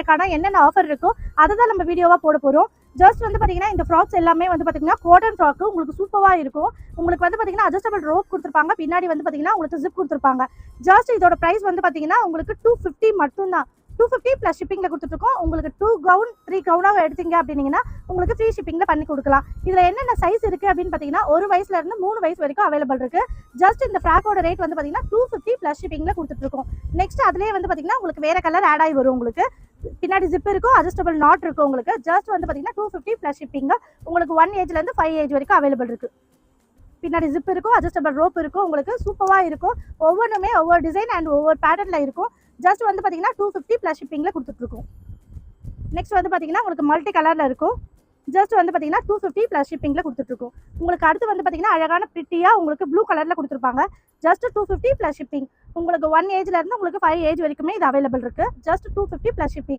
கடை என்னென்ன ஆஃபர் இருக்கோ அதை தான் நம்ம வீடியோவாக போட போகிறோம். ஜஸ்ட் வந்து பார்த்தீங்கன்னா இந்த ஃப்ராக்ஸ் எல்லாமே வந்து பார்த்தீங்கன்னா காட்டன் ஃப்ராக்கு உங்களுக்கு சூப்பராக இருக்கும். உங்களுக்கு வந்து பார்த்தீங்கன்னா அட்ஜஸ்டபிள் ரோப் கொடுத்துருப்பாங்க, பின்னாடி வந்து பார்த்தீங்கன்னா உங்களுக்கு ஜிப் கொடுத்துருப்பாங்க. ஜஸ்ட் இதோட ப்ரைஸ் வந்து பார்த்தீங்கன்னா உங்களுக்கு 250 மட்டும்தான். 250 ப்ளஸ் ஷிப்பிங்கில் கொடுத்துட்ருக்கோம். உங்களுக்கு 2 கவுன் 3 கவுனாக எடுத்தீங்க அப்படின்னீங்கன்னா உங்களுக்கு ஃப்ரீ ஷிப்பிங்கில் பண்ணி கொடுக்கலாம். இதில் என்னென்ன சைஸ் இருக்குது அப்படின்னு பார்த்தீங்கன்னா 1 வயசுலேருந்து 3 வயசு வரைக்கும் அவைலபிள் இருக்குது. ஜஸ்ட் இந்த ஃப்ராக்கோட ரேட் வந்து பார்த்தீங்கன்னா 250 ப்ளஸ் ஷிப்பிங்கில் கொடுத்துட்ருக்கோம். நெக்ஸ்ட் அதிலே வந்து பார்த்தீங்கன்னா உங்களுக்கு வேறு கலர் ஆட் ஆகி வரும். உங்களுக்கு பின்னாடி ஜிப் இருக்கும், அட்ஜஸ்டபிள் நாட் இருக்கும். உங்களுக்கு ஜஸ்ட் வந்து பார்த்தீங்கன்னா 250 ப்ளஸ் ஷிப்பிங்க உங்களுக்கு 1 ஏஜ்லேருந்து 5 ஏஜ் வரைக்கும் அவைலபிள் இருக்குது. பின்னாடி ஜிப் இருக்கும், அட்ஜஸ்டபிள் ரோப் இருக்கும். உங்களுக்கு சூப்பராக இருக்கும். ஒவ்வொன்றுமே ஒவ்வொரு டிசைன் அண்ட் ஒவ்வொரு பேட்டர்னில் இருக்கும். ஜஸ்ட் வந்து பார்த்தீங்கன்னா 250 ப்ளஸ் ஷிப்பிங்கில் கொடுத்துட்ருக்கோம். நெக்ஸ்ட் வந்து பார்த்தீங்கன்னா உங்களுக்கு மல்டி கலரில் இருக்கும். ஜஸ்ட் வந்து பார்த்தீங்கன்னா 250 ப்ளஸ் ஷிப்பிங்கில் கொடுத்துட்ருக்கோம். உங்களுக்கு அடுத்து வந்து பார்த்தீங்கன்னா அழகான பிரிட்டியாக உங்களுக்கு ப்ளூ கலரில் கொடுத்துருப்பாங்க. ஜஸ்ட் 250 ப்ளஸ் ஷிப்பிங் உங்களுக்கு 1 ஏஜ்லேருந்து உங்களுக்கு 5 ஏஜ் வரைக்குமே இது அவைலபிள் இருக்குது. Just 250 plus shipping.